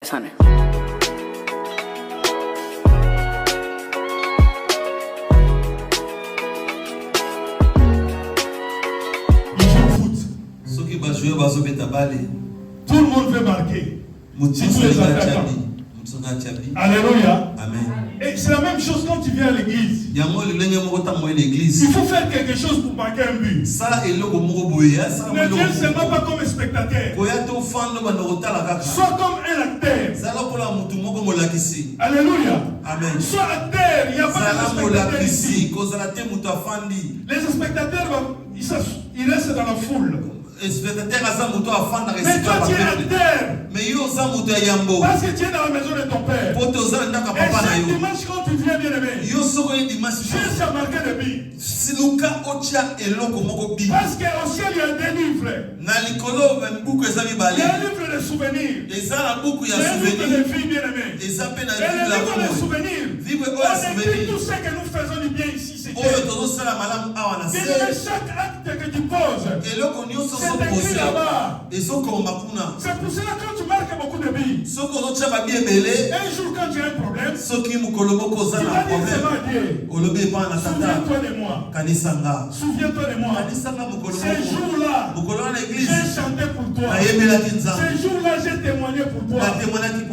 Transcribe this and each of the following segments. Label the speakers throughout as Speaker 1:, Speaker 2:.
Speaker 1: Sana.
Speaker 2: Tout le monde veut marquer. Tous les attaquants. Alléluia.
Speaker 3: Amen.
Speaker 2: Et c'est la même chose quand tu viens à l'église. Il faut faire quelque chose pour marquer un but. Ne viens seulement pas comme spectateur. Sois comme un acteur. Alléluia.
Speaker 3: Amen.
Speaker 2: Sois acteur. Il n'y a pas de spectateur ici. Les spectateurs, ils restent dans la foule. Mais toi tu es acteur. Parce que tu es dans la maison de ton père. Et chaque dimanche quand tu viens bien aimé, Dieu a marqué le but. Parce qu'au ciel il y a des livres. Il y a un livre de souvenirs. Il y a un livre de vie bien aimé. Et le livre de souvenirs, on écrit tout ce que nous faisons du bien ici. Chaque acte que tu poses, c'est écrit là-bas. C'est pour cela quand tu marques beaucoup de billes, un jour quand tu as un problème, tu vas dire seulement à Dieu, souviens-toi de moi. Souviens-toi de moi. Ces jours-là, j'ai chanté pour toi. Ces jours-là, j'ai témoigné pour toi.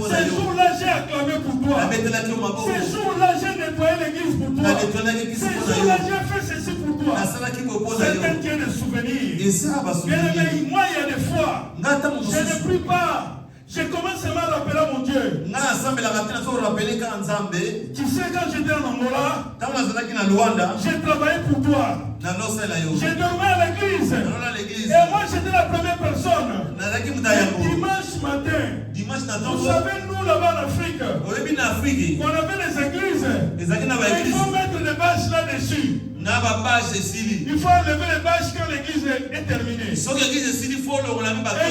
Speaker 2: Ces jours-là, j'ai acclamé pour toi. Ces jours-là, j'ai nettoyé l'église pour toi. Ces jours-là, j'ai fait ceci pour toi. Certains tiennent des souvenirs. Moi, il y a des fois, je ne prie pas. Je commence à rappeler à mon Dieu. Tu sais, quand j'étais en Angola, j'ai travaillé pour toi. J'ai dormi à l'église. Et moi, j'étais la première personne. Dimanche matin, vous savez, nous là-bas en Afrique, on avait des églises. Il faut mettre des bâches là-dessus. Il faut enlever les bâches quand l'église est terminée. Et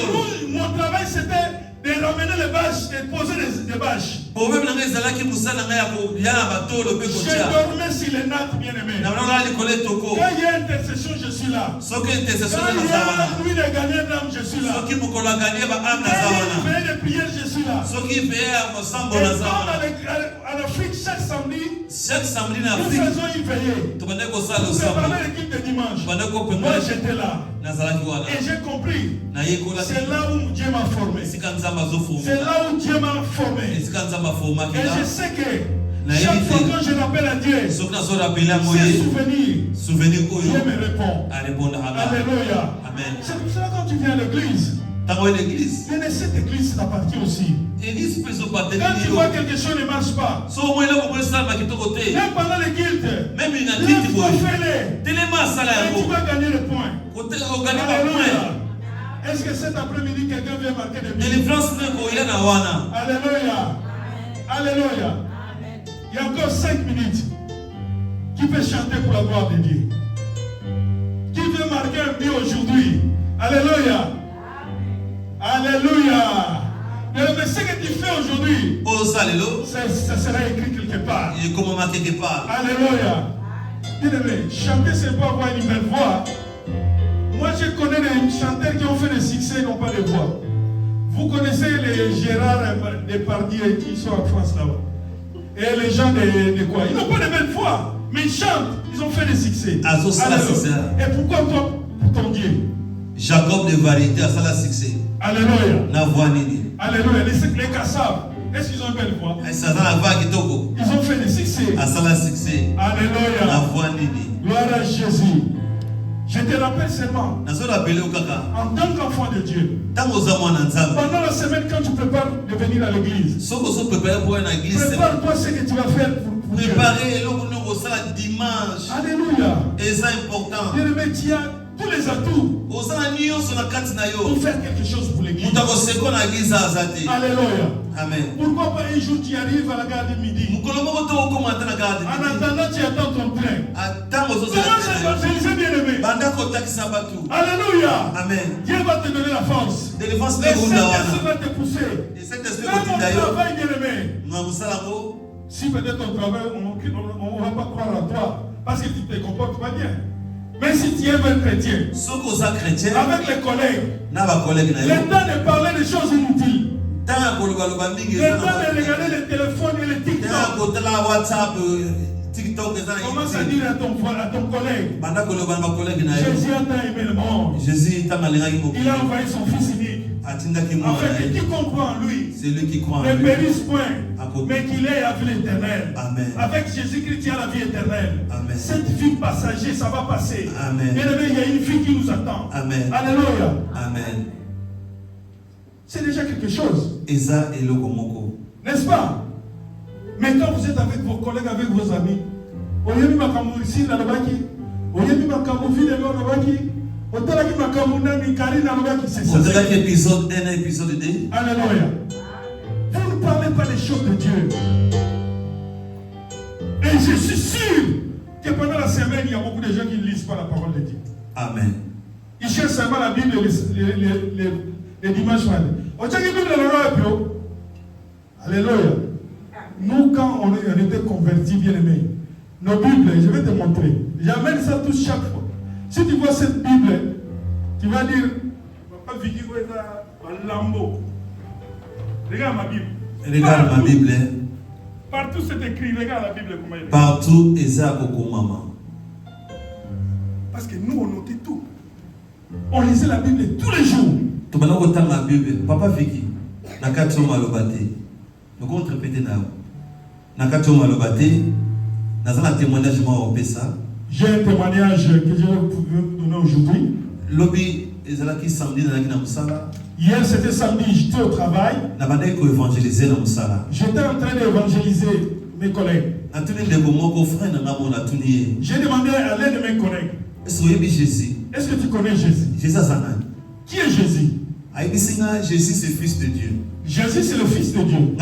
Speaker 2: nous, mon travail c'était de ramener les bâches et poser des bâches. Je dormais sur les nattes bien aimées. Quand il y a intercession, je suis là. Quand il y a nuit de gagner d'âme, je suis là. Quand il y a veille de prière, je suis là. Et en Afrique, chaque samedi, nous faisons une veillée. Nous préparons l'équipe de dimanche. Moi, j'étais là. Et j'ai compris. C'est là où Dieu m'a formé. C'est là où Dieu m'a formé. Et je sais que chaque fois que je rappelle à Dieu, c'est souvenir. Dieu me répond. Alléluia. C'est pour cela quand tu viens à l'église, mais cette église t'appartient aussi. Quand tu vois quelque chose ne marche pas, même pendant les guildes, fais-les. Et tu vas gagner le point. Alléluia. Est-ce que cet après-midi quelqu'un vient marquer des buts? Alléluia. Alléluia. Il y a encore 5 minutes. Qui peut chanter pour la gloire de Dieu? Qui veut marquer un but aujourd'hui? Alléluia. Alléluia. Mais ce que tu fais aujourd'hui, ça sera écrit quelque part. Alléluia. Bien-aimé, chanter, c'est pas avoir une belle voix. Moi, je connais des chanteurs qui ont fait des succès, qui n'ont pas de voix. Vous connaissez les Gérard Depardieu qui sont en France là-bas. Et les gens de quoi? Ils n'ont pas de belle voix, mais ils chantent. Ils ont fait des succès. Et pourquoi toi, pour ton Dieu?
Speaker 3: Jacob de variété à ça succès.
Speaker 2: Alléluia.
Speaker 3: Alléluia.
Speaker 2: Les Kassab, est-ce qu'ils ont une belle voix? Ils ont fait des succès. Alléluia. Gloire à Jésus. Je te rappelle seulement, en tant qu'enfant de Dieu, pendant la semaine quand tu prépares de venir à l'église, prépare-toi ce que tu vas faire pour Dieu. Alléluia.
Speaker 3: Et c'est important.
Speaker 2: Bien-aimé, tu as tous les atouts pour faire quelque chose pour l'église. Alléluia.
Speaker 3: Amen.
Speaker 2: Pourquoi pas un jour tu arrives à la gare de midi? En attendant, tu attends ton train. Commence à évangéliser, bien-aimé. Alléluia.
Speaker 3: Amen.
Speaker 2: Dieu va te donner la force. Le Saint-Esprit va te pousser. Même au travail, bien-aimé. Si peut-être ton travail, on ne va pas croire en toi parce que tu ne te comportes pas bien. Mais si tu es un chrétien, avec les collègues, le temps de parler des choses inutiles.
Speaker 1: de regarder les téléphones et les TikTok. Commence à dire à ton collègue, Jésus a tant aimé le monde. Il a envoyé son fils unique. Afin que qui comprend en lui ne périsse point, mais qu'il ait la vie éternelle. Avec Jésus-Christ, il y a la vie éternelle. Cette vie passager, ça va passer. Bien aimé, il y a une vie qui nous attend. Alléluia. C'est déjà quelque chose. N'est-ce pas? Mais quand vous êtes avec vos collègues, avec vos amis,
Speaker 3: c'est épisode 1 et épisode 2.
Speaker 1: Alléluia. Vous ne parlez pas des choses de Dieu. Et je suis sûr que pendant la semaine, il y a beaucoup de gens qui ne lisent pas la parole de Dieu.
Speaker 3: Amen.
Speaker 1: Ils cherchent seulement la Bible les dimanches matins. Alléluia. Nous, quand on était convertis, bien aimés, nos Bibles, je vais te montrer. J'amène ça tous chaque fois. Si tu vois cette Bible, tu vas dire, Papa Vicky, Lambo. Regarde ma Bible.
Speaker 3: Regarde ma Bible.
Speaker 1: Partout c'est écrit, regarde la Bible comment elle est.
Speaker 3: Partout, Eza Koko Maman.
Speaker 1: Parce que nous, on notait tout. On lisait la Bible tous les jours.
Speaker 3: Tu vas noter ma Bible. Papa Vicky, Nakato Malobate. Nous comptons répéter now. Nakato Malobate. Dans un témoignage, moi, au Pessa.
Speaker 1: J'ai un témoignage que je vais vous donner aujourd'hui.
Speaker 3: Lobby, Ezalaki samedi dans la Musala.
Speaker 1: Hier, c'était samedi, j'étais au travail. J'étais en train d'évangéliser mes collègues. J'ai demandé à l'un de mes collègues, est-ce que tu connais Jésus? Qui est Jésus?
Speaker 3: Jésus, c'est le Fils de Dieu.
Speaker 1: Jésus, c'est le Fils de Dieu.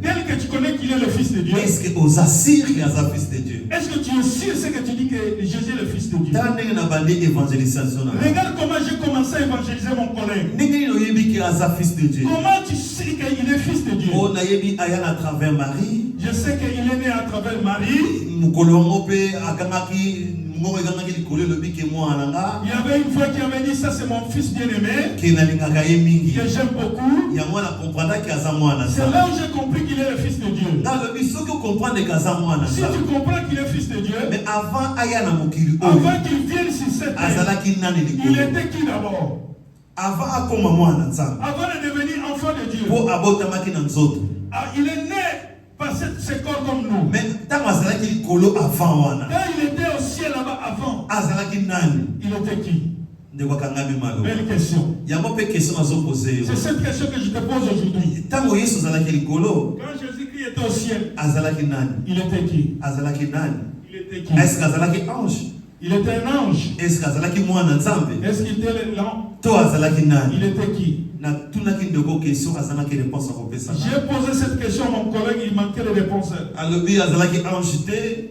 Speaker 1: Tel que tu connais qu'il est le Fils de Dieu.
Speaker 3: Est-ce que aux Assyriens, il y a un Fils de Dieu?
Speaker 1: Est-ce que tu es sûr ce que tu dis que Jésus est le Fils de Dieu?
Speaker 3: Regarde
Speaker 1: comment j'ai commencé à évangéliser mon collègue. Comment tu sais qu'il est Fils de Dieu?
Speaker 3: À travers Marie.
Speaker 1: Je sais qu'il est né à travers Marie. Il y avait une fois qui avait dit ça c'est mon fils bien-aimé que j'aime beaucoup. C'est là où j'ai compris qu'il est le Fils de Dieu. Si tu comprends qu'il est Fils de Dieu,
Speaker 3: mais avant
Speaker 1: qu'il vienne sur cette terre, il était qui d'abord?
Speaker 3: Avant
Speaker 1: de devenir enfant de Dieu, il est né par ce corps comme nous.
Speaker 3: Mais quand
Speaker 1: il était au ciel là-bas avant, il était qui? Belle question. C'est cette question que je te pose aujourd'hui. Quand Jésus-Christ était au ciel, il était qui? Il était qui?
Speaker 3: Est-ce qu'il ange?
Speaker 1: Il était un ange.
Speaker 3: Est-ce qu'il
Speaker 1: était l'ange? Il était qui? J'ai posé cette question à mon collègue, il manquait de réponse.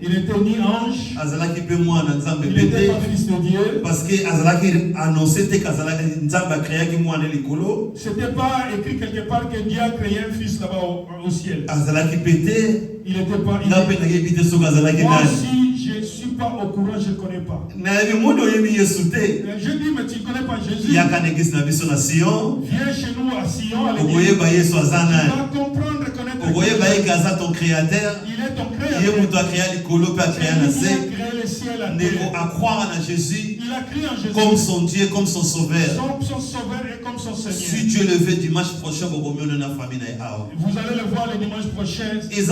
Speaker 1: Il était ni ange, il n'était pas Fils de Dieu.
Speaker 3: Parce que annoncé que
Speaker 1: c'était pas écrit quelque part que Dieu a créé un fils là-bas au ciel. Il n'était pas. Moi aussi, je ne suis pas au courant, je ne connais pas. Je dis, mais tu ne connais pas Jésus. Viens chez nous à Sion, à l'église. Tu vas comprendre, connaître
Speaker 3: ton créateur.
Speaker 1: Il est ton créateur. Il a créé le ciel, la terre.
Speaker 3: À croire en Jésus.
Speaker 1: Il a créé en Jésus
Speaker 3: comme son Dieu, comme son sauveur.
Speaker 1: Son sauveur et comme son Seigneur.
Speaker 3: Si tu es levé dimanche prochain, vous allez
Speaker 1: le voir le dimanche prochain.
Speaker 3: Il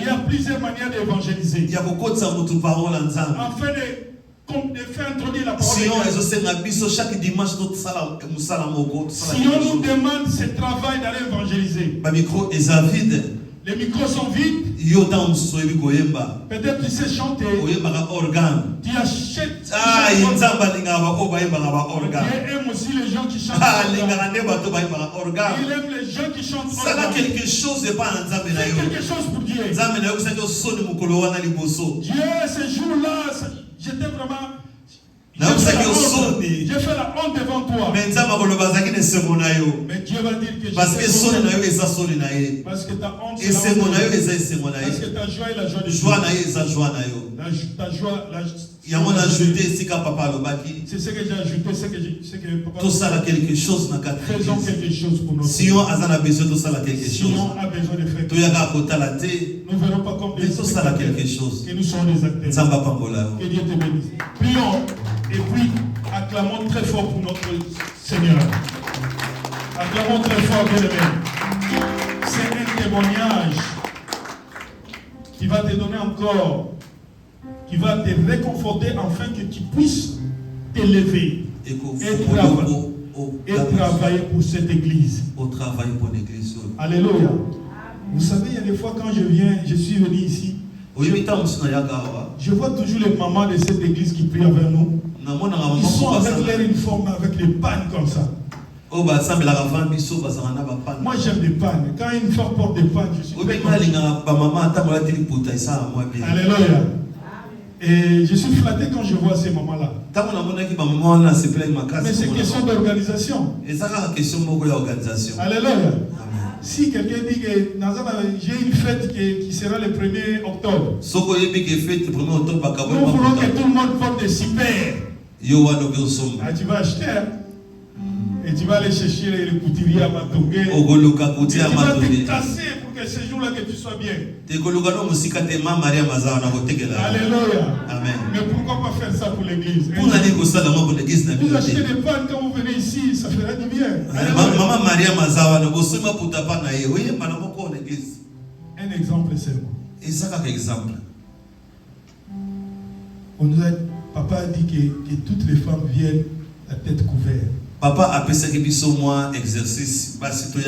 Speaker 1: y a plusieurs manières d'évangéliser.
Speaker 3: Il y a beaucoup de paroles en Zambie.
Speaker 1: Afin de faire introduire la parole.
Speaker 3: Chaque dimanche,
Speaker 1: si on nous demande ce travail d'aller évangéliser, les micros sont vides. Peut-être tu sais chanter. Tu achètes. Dieu aime aussi les gens qui chantent. Il aime les gens qui chantent.
Speaker 3: C'est quelque chose de pas en Zambie.
Speaker 1: C'est quelque chose pour Dieu. Dieu, ce jour-là, j'étais vraiment. J'ai fait la honte devant toi. Mais Dieu va dire que parce que ta honte est parce que ta joie est la joie de Dieu. Ta joie, c'est ce que j'ai ajouté, c'est que papa
Speaker 3: quelque chose
Speaker 1: faisons quelque chose pour notre
Speaker 3: si on a besoin de quelque chose.
Speaker 1: Si on a besoin de faire nous ne verrons pas comme des
Speaker 3: quelque chose.
Speaker 1: Que nous sommes des acteurs. Que Dieu te bénisse. Prions et puis acclamons très fort pour notre Seigneur. Acclamons très fort, bien-aimé. C'est un témoignage qui va te donner encore, qui va te réconforter afin que tu puisses t'élever et travailler pour cette église. Alléluia. Vous savez, il y a des fois quand je suis venu ici, je vois toujours les mamans de cette église qui prient avec nous. Ils sont avec leur uniforme, avec les pannes comme ça. Moi j'aime les pannes. Quand une femme porte des pannes, je suis Alléluia. Et je suis flatté quand je vois ces mamans-là. Mais c'est question d'organisation. Alléluia. Si quelqu'un dit que j'ai une fête qui sera le 1er octobre, nous voulons que tout le monde porte des super. Tu vas acheter, hein? Et tu vas aller chercher les couturiers à Matongé. Et tu vas te casser pour que ce jour-là que tu sois bien. Alléluia.
Speaker 3: Amen.
Speaker 1: Mais pourquoi pas faire ça pour l'église? Vous achetez des pannes quand vous venez ici, ça fera du bien. Un exemple seulement. On nous a, papa a dit que toutes les femmes viennent la tête couverte.
Speaker 3: Papa a fait un exercice parce que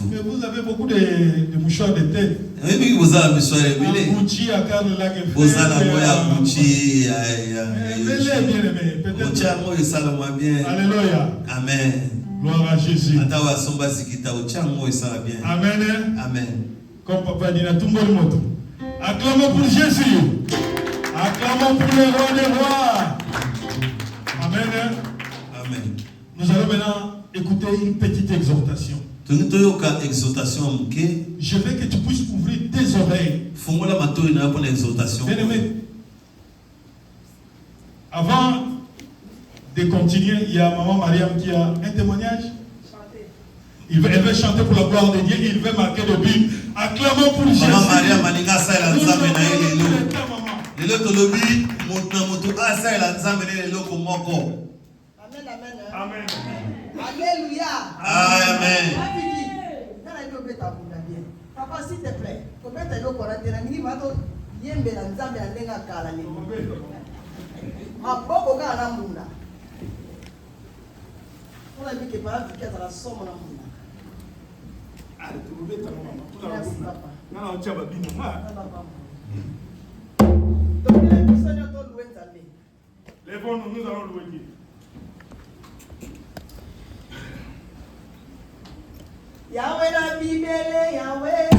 Speaker 1: mais vous avez beaucoup de mouchoirs de tête.
Speaker 3: Oui, vous avez mouchoirs de tête.
Speaker 1: Gucci à Karl Lagerfeld.
Speaker 3: Vous avez Gucci.
Speaker 1: Alléluia.
Speaker 3: Amen.
Speaker 1: Gloire à Jésus.
Speaker 3: Amen. Amen.
Speaker 1: Comme papa dit, tout le monde. Acclamons pour Jésus. Acclamons pour le roi des rois. Amen.
Speaker 3: Amen.
Speaker 1: Nous allons maintenant écouter une petite exhortation. Je veux que tu puisses ouvrir tes oreilles. Bien-aimé, avant de continuer, il y a maman Mariam qui a un témoignage. Elle veut chanter pour la gloire de Dieu. Il veut marquer le but. Acclamons pour Jésus.
Speaker 3: Maman Mariam, Amen.
Speaker 1: Amen.
Speaker 4: Alléluia.
Speaker 3: Amen.
Speaker 4: Papa, s'il te plaît, comment tu as dit yembe na nzambe na ndenga kala ni maboko ga na munda ona bike para fikeza la somo na munda
Speaker 1: ale tulubeta mama tula na na chaba bino ma
Speaker 4: donc les seigneurs to louer nzambe
Speaker 1: lèvons-nous, nous allons louer Dieu.
Speaker 4: Yahweh na bibele Yahweh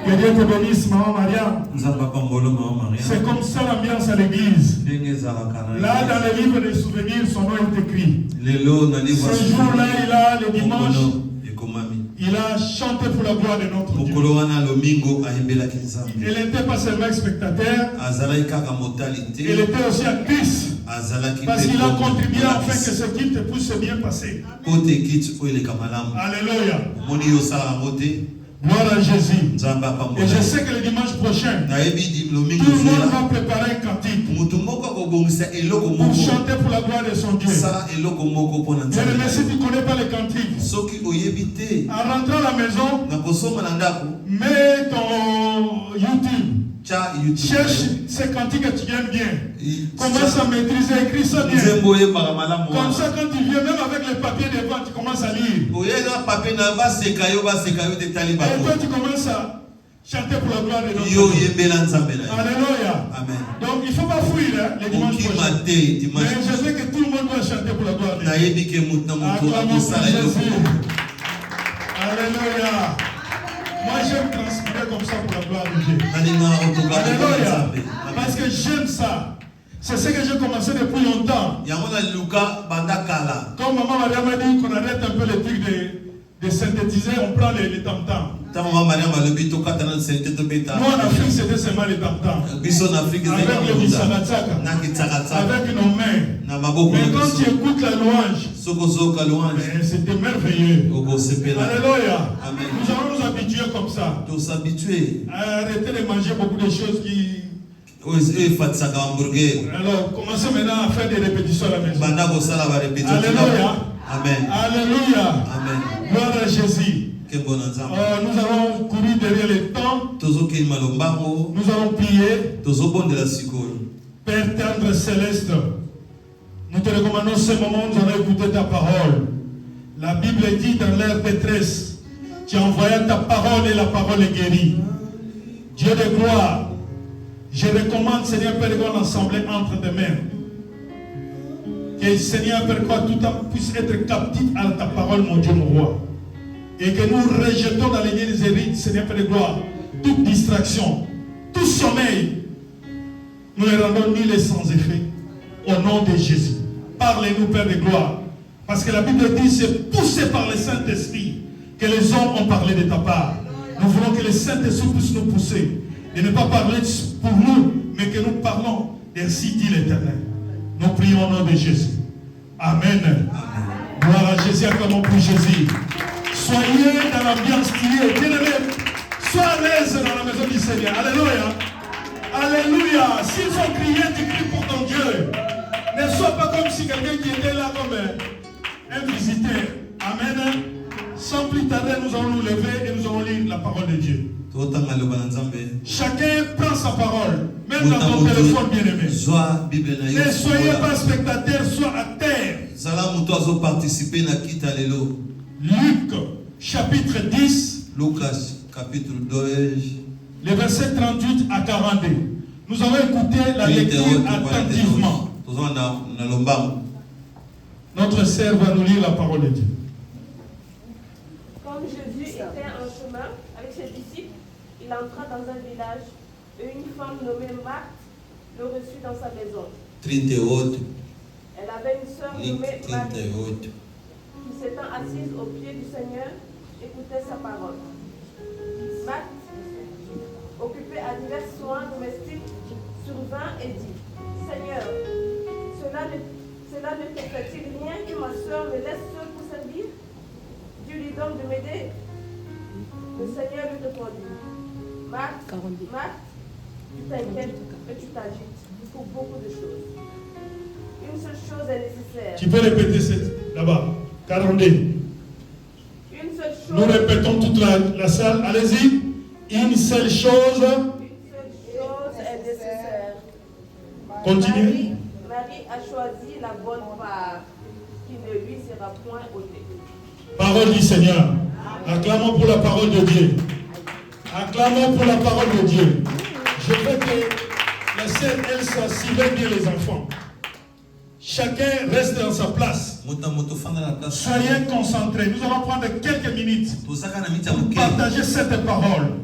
Speaker 1: Que Dieu te bénisse, maman Maria. C'est comme ça l'ambiance à l'église. Là, dans le livre des souvenirs, son nom est écrit. Ce jour-là, il a, le dimanche, il a chanté pour la gloire de notre Dieu. Il n'était pas seulement spectateur, il était aussi actrice. Parce qu'il a contribué afin que ce qui te puisse se bien passer. Alléluia. Gloire à Jésus. Et je sais que le dimanche prochain, tout le monde va préparer un cantique pour chanter pour la gloire de son Dieu. Et même si tu ne connais pas le cantique, en rentrant à la maison, mets ton YouTube. Cherche ces cantiques que tu aimes bien. Commence à maîtriser, écris ça bien. Comme ça, quand tu viens, même avec les papiers devant, tu commences à lire. Et toi, tu commences à chanter pour la gloire de notre Dieu. Alléluia. Donc, il ne faut pas fuir les dimanches prochains. Mais je sais que tout le monde doit chanter pour la gloire de Dieu. Acclamons pour Jésus. Alléluia. Moi, j'aime transpirer comme ça pour la gloire de Dieu. Alléluia. Parce que j'aime ça. C'est ce que j'ai commencé depuis longtemps. Comme maman Maria m'a dit qu'on arrête un peu les trucs de synthétiser, on prend les tam-tams. Nous en Afrique, c'était seulement les tam-tams. Avec le bisanatsaka. Avec nos mains. Mais quand tu écoutes la louange, c'était merveilleux. Alléluia. Nous allons nous habituer comme ça. Arrêtez de manger beaucoup de choses qui... Alors, commencez maintenant à faire des répétitions à la maison. Alléluia.
Speaker 3: Amen.
Speaker 1: Alléluia.
Speaker 3: Amen.
Speaker 1: Gloire à Jésus. Nous allons courir derrière le temps. Nous allons prier. Père tendre céleste, nous te recommandons ce moment où nous allons écouter ta parole. La Bible dit dans leur détresse, tu as envoyé ta parole et la parole est guérie. Dieu de gloire, je recommande, Seigneur Père, qu'on l'assemblée entre tes mains. Que Seigneur Père, quoi tout homme puisse être captif à ta parole, mon Dieu, mon roi. Et que nous rejetons dans les liens des hérites, Seigneur Père de gloire, toute distraction, tout sommeil. Nous ne rendons ni les sans effet. Au nom de Jésus. Parlez-nous, Père de gloire. Parce que la Bible dit, c'est poussé par le Saint-Esprit que les hommes ont parlé de ta part. Nous voulons que le Saint-Esprit puisse nous pousser. Et ne pas parler pour nous, mais que nous parlons ainsi dit l'Éternel. Nous prions au nom de Jésus. Amen. Gloire à Jésus, acclamons pour Jésus. Soyez dans l'ambiance qui est. Bien-aimés, sois à l'aise dans la maison du Seigneur. Alléluia. Alléluia. S'il faut crier, tu cries pour ton Dieu. Ne sois pas comme si quelqu'un qui était là comme un visiteur. Amen. Sans plus tarder, nous allons nous lever et nous allons lire la parole de Dieu. Chacun prend sa parole, même dans ton téléphone, bien-aimé. Ne soyez pas spectateur, sois à terre. Luc, chapitre 10, les versets 38 à 42. Nous allons écouter la lecture attentivement. Notre sœur va nous lire la parole de Dieu.
Speaker 5: Comme Jésus était en chemin avec ses disciples, il entra dans un village et une femme nommée Marthe le reçut dans sa maison. Elle avait une sœur nommée Marie qui s'étant assise aux pieds du Seigneur, écoutait sa parole. Marthe, occupé à divers soins domestiques, survint et dit, Seigneur, cela ne te fait-il rien que ma soeur me laisse seule pour servir? Dieu lui donne de m'aider. Le Seigneur lui répondit, Marthe, tu t'inquiètes et tu t'agites pour beaucoup de choses. Une seule chose est nécessaire.
Speaker 1: Tu peux répéter là-bas, 42.
Speaker 5: Une seule chose.
Speaker 1: Nous répétons toute la salle. Allez-y. Une seule chose.
Speaker 5: Est nécessaire.
Speaker 1: Continue.
Speaker 5: Marie a choisi la bonne part qui ne lui sera point ôtée.
Speaker 1: Parole du Seigneur. Acclamons pour la parole de Dieu. Acclamons pour la parole de Dieu. Je veux que la scène, elle soit suivez bien les enfants. Chacun reste dans sa place. Soyez concentrés. Nous allons prendre quelques minutes pour partager cette parole.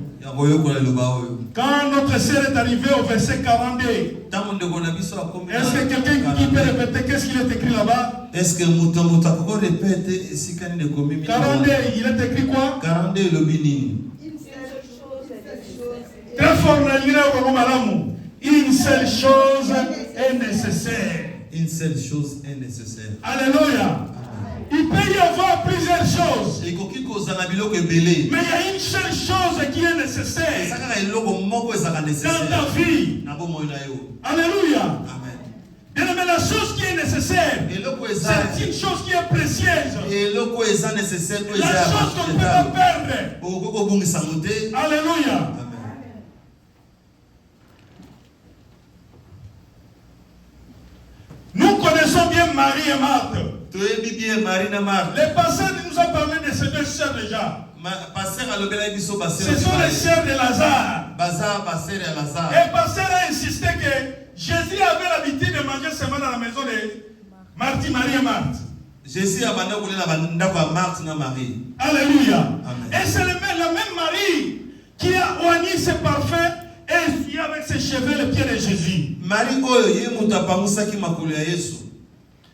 Speaker 1: Quand notre sœur est arrivée au verset 42, est-ce que quelqu'un qui peut répéter qu'est-ce qu'il est écrit là-bas?
Speaker 3: Est-ce que Mouta peut répéter si quand il est commis
Speaker 1: 42, il est écrit quoi?
Speaker 3: 42 le bini.
Speaker 1: Très fort, une seule chose est nécessaire.
Speaker 3: Une seule chose est nécessaire.
Speaker 1: Alléluia. Il peut y avoir plusieurs choses.
Speaker 3: Mais
Speaker 1: il y a une seule chose qui est nécessaire dans ta vie. Alléluia.
Speaker 3: Amen.
Speaker 1: Mais la chose qui est nécessaire, c'est une chose qui est précieuse. La chose qu'on ne peut pas perdre. Alléluia. Nous connaissons bien Marie et Marthe. Les pasteurs nous ont parlé de ces deux sœurs déjà. Ce sont les sœurs de Lazare. Et le pasteur a insisté que Jésus avait l'habitude de manger seulement dans la maison de Marie et Marthe.
Speaker 3: Jésus a Marie.
Speaker 1: Alléluia.
Speaker 3: Amen.
Speaker 1: Et c'est la même Marie qui a oigné ses parfums et essuyé avec ses cheveux les pieds de Jésus.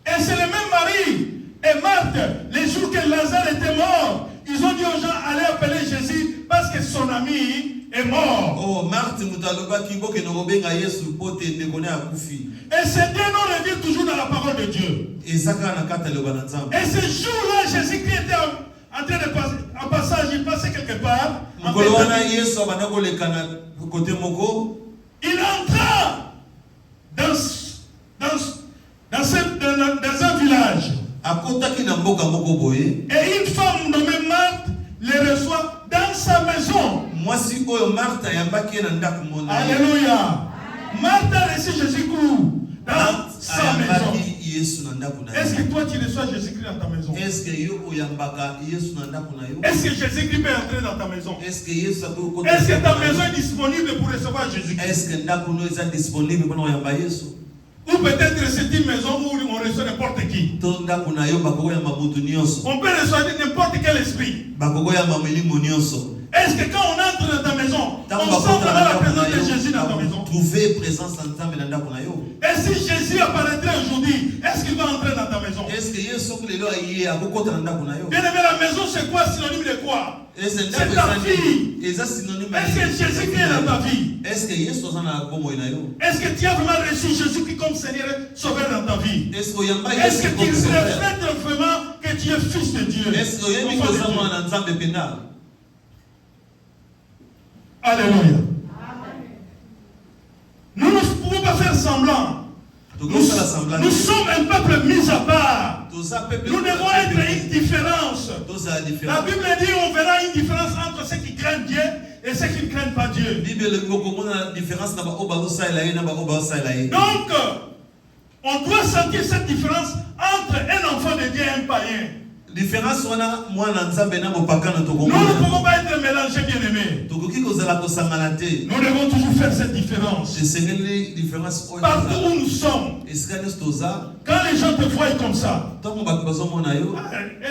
Speaker 1: Et c'est le même Marie et Marthe, les jours que Lazare était mort, ils ont dit aux gens, allez appeler Jésus parce que son ami est mort.
Speaker 3: Oh, Marthe,
Speaker 1: et ces deux noms reviennent toujours dans la parole de Dieu. Et ce jour-là, Jésus-Christ était en train de passer, en passage, il passait quelque part. Il entra dans un village. Et une femme nommée Marthe les reçoit dans sa maison. Alléluia. Marthe a reçu Jésus-Christ dans sa maison. Est-ce que toi tu reçois Jésus-Christ dans ta maison? Est-ce que Jésus-Christ peut entrer dans ta maison? Est-ce que ta maison est disponible pour recevoir Jésus-Christ? Ou peut-être c'est une maison où on reçoit n'importe qui. On peut recevoir n'importe quel esprit. Est-ce que quand on entre dans ta maison, on sent vraiment la présence de Jésus dans ta maison? Et si Jésus apparaîtrait aujourd'hui, est-ce qu'il va entrer dans ta maison? Bien aimé, la maison c'est quoi? Synonyme de quoi? C'est ta vie. Est-ce que Jésus-Christ est dans ta vie? Est-ce que tu as vraiment reçu Jésus-Christ comme Seigneur et Sauveur dans ta vie? Est-ce que tu reflètes vraiment que tu es fils de Dieu? Alléluia. Nous ne pouvons pas faire semblant. Nous sommes un peuple mis à part. Nous devons être une différence. La Bible dit on verra une différence entre ceux qui craignent Dieu et ceux qui ne craignent pas Dieu. Donc, on doit sentir cette différence entre un enfant de Dieu et un païen. Nous ne pouvons pas être mélangés, bien-aimés. Nous devons toujours faire cette différence. Partout où nous sommes, quand les gens te voient comme ça, elle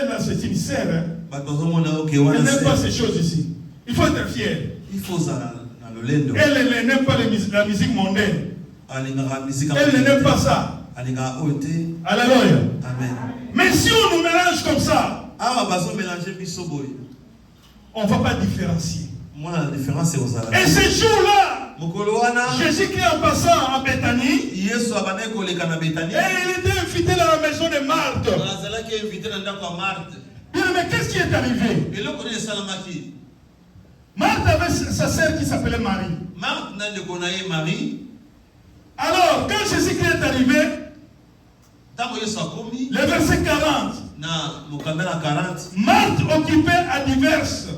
Speaker 1: là c'est une sœur. Elle n'aime pas ces choses ici. Il faut être fier. Elle n'aime pas la musique mondaine. Elle n'aime pas ça. Alléluia.
Speaker 3: Amen.
Speaker 1: Mais si on nous mélange comme ça, On ne va pas différencier.
Speaker 3: Moi, la différence, c'est aux
Speaker 1: Et ce jour-là, Jésus-Christ en passant à Bethanie, et il était invité dans la maison de Marthe. Mais qu'est-ce qui est arrivé? Marthe avait sa sœur qui s'appelait Marie. Alors, quand Jésus-Christ est arrivé, le verset 40, Marthe occupait à divers soins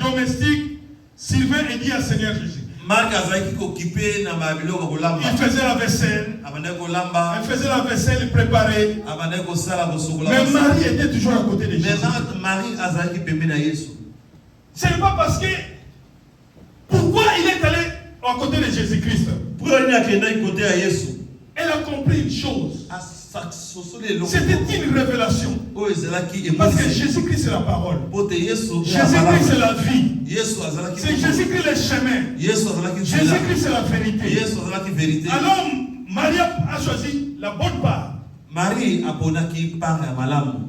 Speaker 1: domestiques, Sylvain et dit à Seigneur Jésus. Il faisait la vaisselle. Il faisait la vaisselle, il préparait. Mais Marie était toujours à côté de Jésus. Ce n'est pas parce que... Pourquoi il est allé à côté de Jésus-Christ? Elle a compris une chose. C'était une révélation. Parce que Jésus-Christ c'est la parole. Jésus-Christ c'est la vie. C'est Jésus-Christ le chemin. Jésus-Christ c'est la vérité. Alors Marie a choisi la bonne part.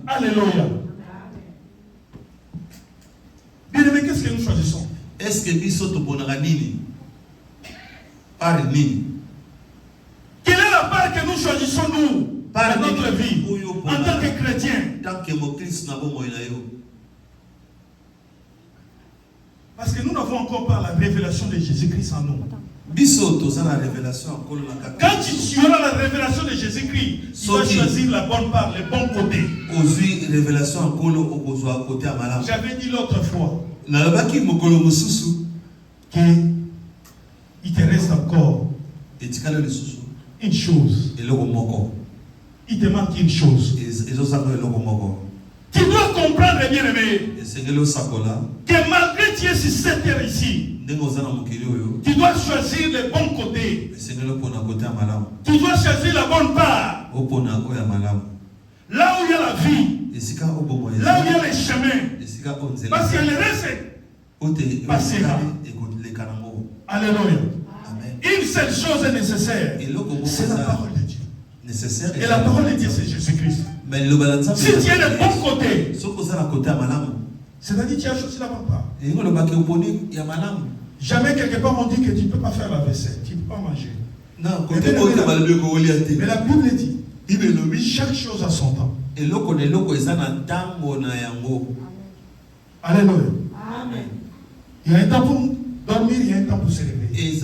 Speaker 1: Alléluia. Bien aimé, qu'est-ce que nous choisissons?
Speaker 3: Est-ce que biso to bonara nini? Par nini?
Speaker 1: Quelle est la part que nous choisissons nous dans notre vie en tant que chrétiens? Parce que nous n'avons encore pas la révélation de Jésus-Christ en nous. Quand tu auras la révélation de Jésus-Christ, tu vas choisir la bonne part, le bon côté. J'avais dit l'autre fois qu'il te reste encore une chose. Il te manque une chose. Tu dois comprendre, bien aimé, que malgré que tu es sur cette terre ici, tu dois choisir le bon côté. Tu dois choisir la bonne part. Là où il y a la vie, là où il y a les chemins. Parce que le reste passera. Alléluia. Une seule chose est nécessaire. C'est la parole de Dieu. Et la parole de Dieu, c'est Jésus-Christ. Si tu es le bon côté, c'est-à-dire que tu as choisi la bonne part. Jamais quelque part on dit que tu ne peux pas faire la vaisselle, tu ne peux pas manger. Mais la Bible dit, chaque chose a son temps. Alléluia. Amen. Il y a un temps pour dormir, il y a un temps pour se réveiller.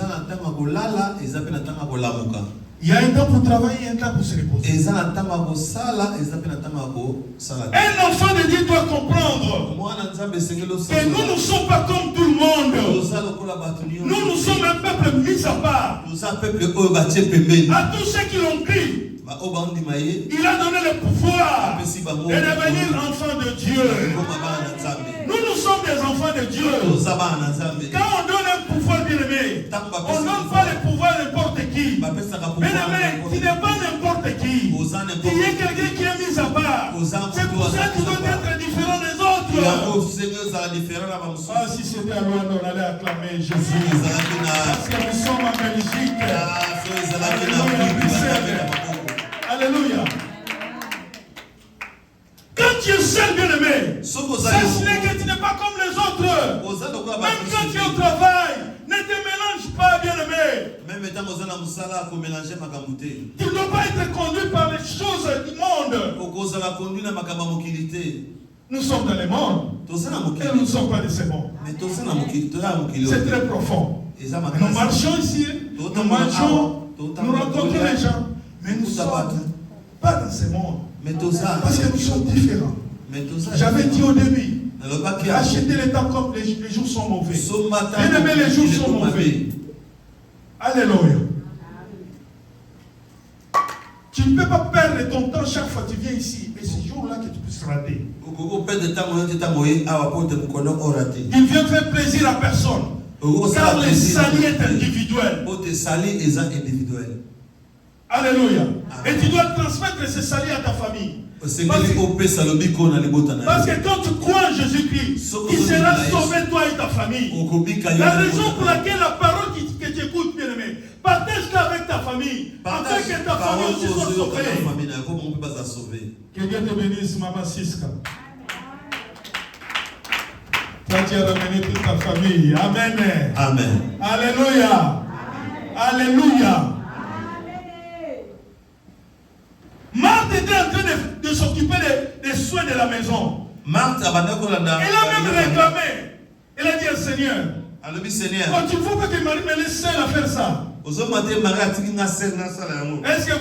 Speaker 1: Il y a un temps pour travailler et un temps pour se reposer. Un enfant de Dieu doit comprendre que nous ne sommes pas comme tout le monde. Nous sommes un peuple mis à part. À tous ceux qui l'ont pris, il a donné le pouvoir de devenir enfant de Dieu. Nous sommes des enfants de Dieu. Quand on donne un pouvoir, bien aimé, on ne donne pas le pouvoir à n'importe qui. Bien aimé, tu n'es pas n'importe qui. Tu es quelqu'un qui est mis à part. C'est pour ça que tu dois être différent des autres. Ah, si c'était à Rwanda, on allait acclamer Jésus. Parce que nous sommes en Belgique. Alléluia. Quand tu es seul, bien aimé, sache que tu n'es pas comme les autres. Même quand tu es au travail, ne te mélange pas, bien aimé. Tu ne dois pas être conduit par les choses du monde. Nous sommes dans le monde. Et nous ne sommes pas de ce monde. C'est très profond. Nous marchons ici, nous marchons, nous rencontrons les gens. Mais nous ne sommes pas dans ce monde. Parce que nous sommes différents. J'avais dit au début, achetez les temps comme les jours sont mauvais. Bien aimé, les jours sont mauvais. Alléluia. Tu ne peux pas perdre ton temps chaque fois que tu viens ici. Mais ce jour-là que tu puisses rater. Il vient faire plaisir à personne. Car le salut est individuel. Alléluia. Et tu dois transmettre ce salut à ta famille. Parce que quand tu crois en Jésus-Christ, il sera sauvé toi et ta famille. La raison pour laquelle la parole que tu écoutes, bien aimé, partage-la avec ta ta famille. Afin que ta famille aussi soit sauvée. Que Dieu te bénisse, Maman Siska. Toi, tu as ramené toute ta famille. Amen.
Speaker 3: Amen.
Speaker 1: Alléluia. Alléluia. Marthe était en train de s'occuper des soins de la maison.
Speaker 3: Marthe, elle a
Speaker 1: même réclamé. Elle a dit au Seigneur, oh, tu ne faut pas que Marie me laisse seule à faire ça. Est-ce que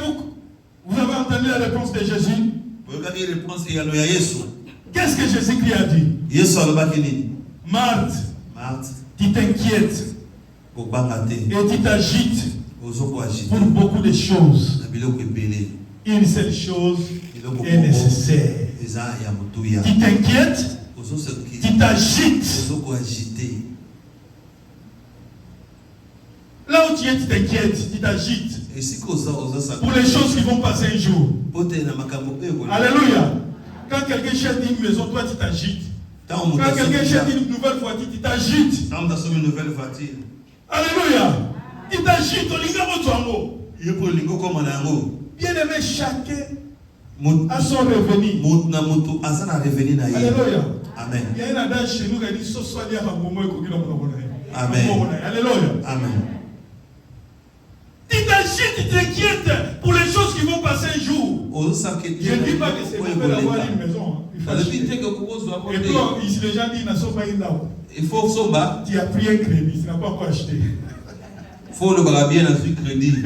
Speaker 1: vous avez entendu la réponse de Jésus? Qu'est-ce que Jésus-Christ a dit? Marthe, tu t'inquiètes et tu t'agites pour beaucoup de choses. Une seule chose est nécessaire. Tu t'inquiètes, tu t'agites. Là où tu es, tu t'inquiètes, tu t'agites pour les choses qui vont passer un jour. Alléluia. Quand quelqu'un cherche une maison, toi tu t'agites. Quand quelqu'un cherche une nouvelle voiture, tu t'agites. Alléluia. Tu t'agites. Bien aimé, chacun a son revenu. Alléluia.
Speaker 3: Amen.
Speaker 1: Il y a un adage chez nous qui dit
Speaker 3: Amen.
Speaker 1: Alléluia.
Speaker 3: Amen.
Speaker 1: Tu t'agites, tu t'inquiètes pour les choses qui vont passer un jour. Je ne dis pas que c'est mauvais d'avoir une maison. Et puis, ici, les gens disent, il faut tu as pris un crédit, tu n'as pas encore acheté.
Speaker 3: Il faut le bien dans ce crédit.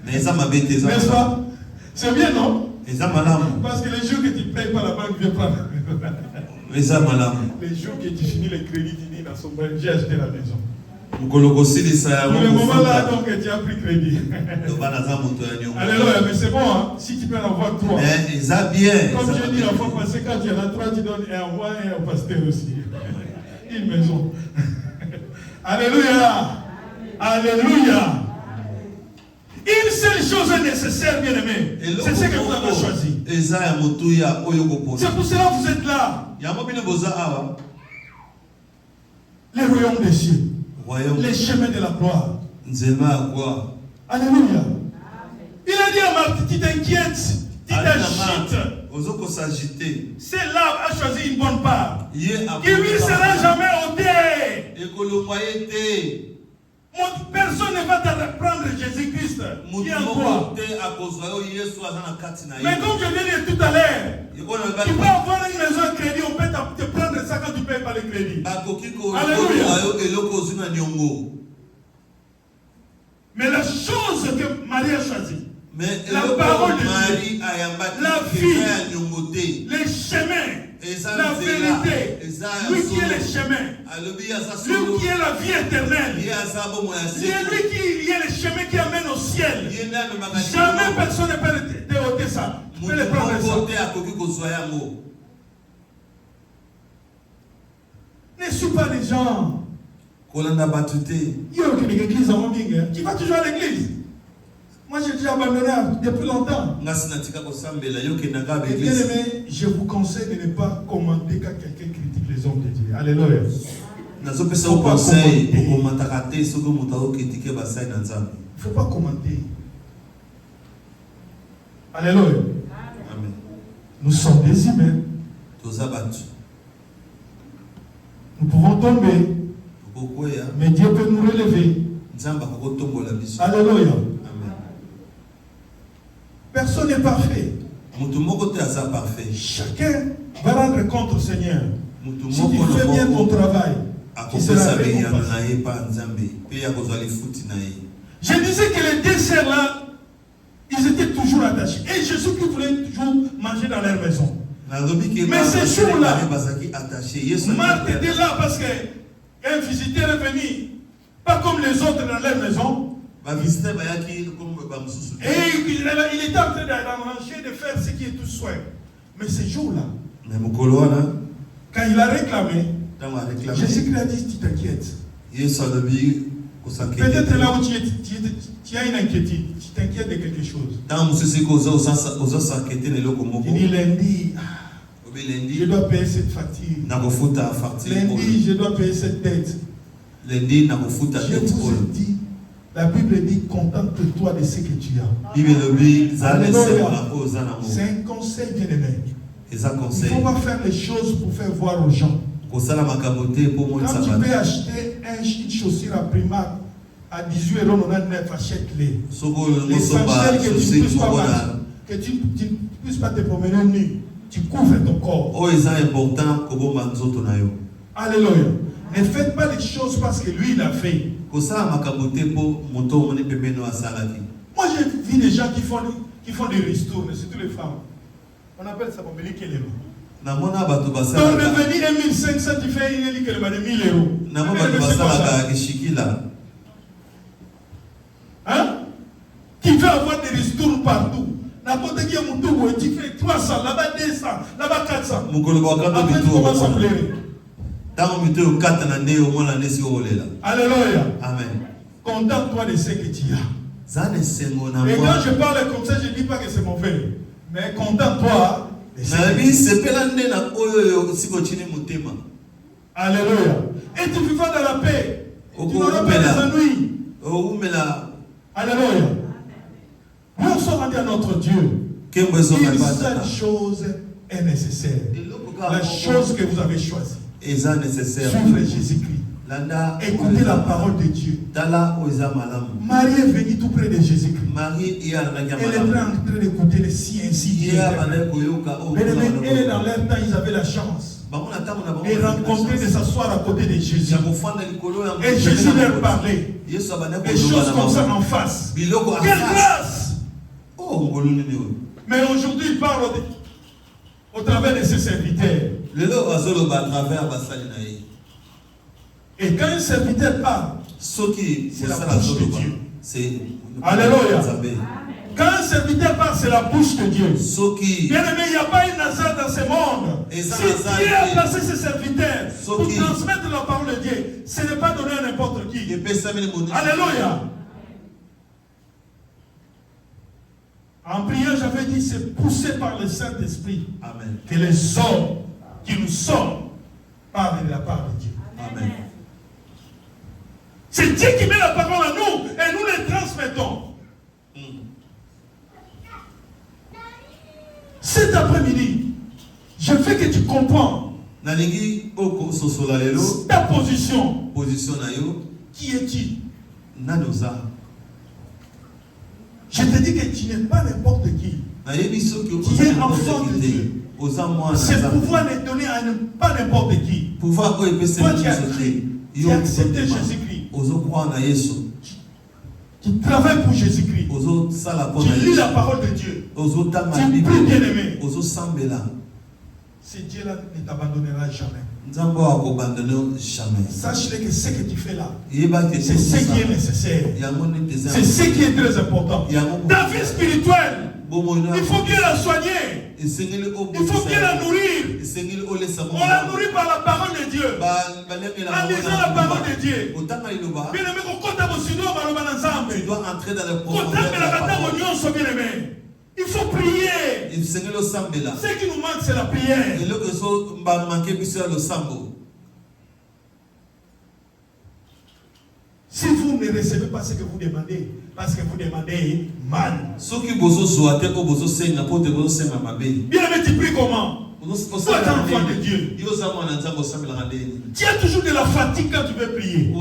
Speaker 3: Mais ça m'a bêté.
Speaker 1: N'est-ce pas? C'est bien, non?
Speaker 3: Parce
Speaker 1: que les jours que tu ne payes pas, la banque vient prendre. Les jours que tu finis le crédit, tu dis, j'ai acheté la maison. Pour le moment là, donc tu as pris crédit. Alléluia, mais c'est bon, hein? Si tu peux en avoir 3.
Speaker 3: Mais ça bien.
Speaker 1: Comme je dis la fois passée, quand tu en as 3, tu donnes un roi et un pasteur aussi. Une maison. Alléluia. Alléluia. Une seule chose est nécessaire, bien aimé. C'est ce que vous avez choisi. C'est pour cela que vous êtes là. Les royaumes des cieux. Les chemins de la gloire. Alléluia. Il a dit à Marthe, tu t'inquiètes, tu t'agites. C'est là a choisi une bonne part. Il lui sera jamais ôté. Personne ne va te reprendre Jésus-Christ. Qui est en toi. Mais comme je viens de dire tout à l'heure, tu peux avoir une maison à crédit, on peut te prendre ça quand tu ne payes pas le crédit. Alléluia. Mais la chose que Marie a choisie, la parole de Dieu, la vie, les chemins, la vérité, lui qui est le chemin, lui qui est la vie éternelle, c'est lui qui est le chemin qui amène au ciel. Jamais personne ne peut te ôter ça. Tu peux le prendre ça. Ne suis pas des gens. Tu vas toujours à l'église. Moi j'ai déjà abandonné depuis longtemps. Bien aimé, je vous conseille de ne pas commenter quand quelqu'un critique les hommes de Dieu. Alléluia. Il ne faut pas commenter. Alléluia.
Speaker 3: Amen.
Speaker 1: Nous sommes des humains. Nous pouvons tomber. Mais Dieu peut nous relever. Alléluia. Personne n'est parfait. Chacun va rendre compte au Seigneur. Si tu fais bien ton travail, tu seras récompensé. Je disais que les deux sœurs là, ils étaient toujours attachés. Et Jésus qui voulait toujours manger dans leur maison. Mais ce jour-là, Marthe était là parce qu'un visiteur est venu, pas comme les autres dans leur maison. Et il était en train d'arranger, de faire ce qui est tout souhait. Mais ce jour-là, quand il a réclamé, Jésus-Christ a dit, tu t'inquiètes. Peut-être là où tu as une inquiétude, tu t'inquiètes de quelque chose. Il dit lundi, je dois payer cette facture. Lundi, je dois payer cette dette. Je vous ai dit La Bible dit contente-toi de ce que tu as. C'est un conseil bien aimé. Il ne faut pas faire les choses pour faire voir aux gens. Quand tu peux acheter une chaussure à Primark à 18,99 €, achète-les. L'essentiel que tu ne puisses pas te promener nu. Tu couvres ton corps. Alléluia. Ne faites pas les choses parce que lui il a fait. Moi j'ai vu des gens qui font des ristournes, surtout les femmes. On appelle ça pour venir qu'elle est là. Donc revenir 1500, tu fais une élique de 1000 €. Hein? Qui veut avoir des ristournes partout. N'importe qui est mon tour, tu fais 300, là-bas 200, là-bas 400. Après tu commences à pleurer. Alléluia.
Speaker 3: Amen.
Speaker 1: Contente-toi de ce que tu as. Et quand je parle comme ça, je ne dis pas que c'est mauvais. Mais contente-toi de ce que tu as. Alléluia. Et tu vivras dans la paix. Tu n'auras pas des ennuis. Alléluia. Nous sommes rendus à notre Dieu. Une seule chose est nécessaire. La chose que vous avez choisie. Suivre Jésus-Christ. Écoutez la parole de Dieu. Marie est venue tout près de Jésus-Christ. Elle est en train d'écouter les siens ainsi. Et dans leur temps, ils avaient la chance de rencontrer, de s'asseoir à côté de Jésus. Et Jésus leur parlait. Des choses comme ça en face. Quelle grâce! Mais aujourd'hui, il parle au travers de ses serviteurs. Et quand un serviteur parle, c'est la bouche de Dieu. Alléluia. Quand un serviteur parle, c'est la bouche de Dieu. Bien aimé, il n'y a pas une hasard dans ce monde. Si Dieu a placé ses serviteurs pour transmettre la parole de Dieu, ce n'est pas donné à n'importe qui. Alléluia. En prière, j'avais dit, c'est poussé par le Saint-Esprit que les hommes qui nous sommes parlent de la part de Dieu.
Speaker 3: Amen.
Speaker 1: C'est Dieu qui met la parole à nous et nous les transmettons. Cet après-midi, je veux que tu comprends ta position. Qui es-tu? Je te dis que tu n'es pas n'importe qui. Tu es enfant de Dieu. Ce pouvoir n'est donné à pas n'importe qui. Toi, tu as accepté Jésus-Christ. Tu travailles pour Jésus-Christ. Tu lis la parole de Dieu. Tu es plus bien aimé. Ce Dieu-là ne t'abandonnera jamais. Sache-le que ce que tu fais là, c'est ce qui est nécessaire. C'est ce qui est très important. Ta vie spirituelle, il faut bien la soigner. Il faut bien la nourrir. On la nourrit par la parole de Dieu. En lisant la parole de Dieu. Bien aimé,
Speaker 3: tu dois entrer dans le
Speaker 1: programme. Il faut prier. Ce qui nous manque, c'est la prière. Si vous ne recevez pas ce que vous demandez, parce que vous demandez mal. Bien aimé, tu pries comment? Toi, tu es enfant de Dieu. Tu as toujours de la fatigue quand tu veux prier.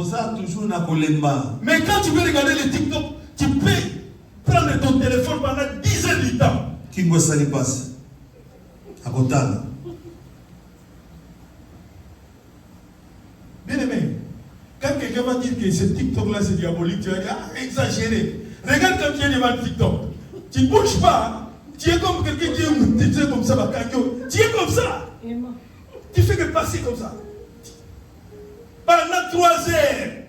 Speaker 1: Mais quand tu veux regarder les TikTok, tu peux prendre ton téléphone pendant 10 heures du temps.
Speaker 3: Qui me ça passe à Kotana.
Speaker 1: Bien aimé, quand quelqu'un va dire que ce TikTok là c'est diabolique, tu vas dire exagéré. Regarde quand tu es devant le TikTok, tu ne bouges pas. Tu es comme quelqu'un qui est comme ça, tu es comme ça. Tu fais que passer comme ça. Pendant 3 heures.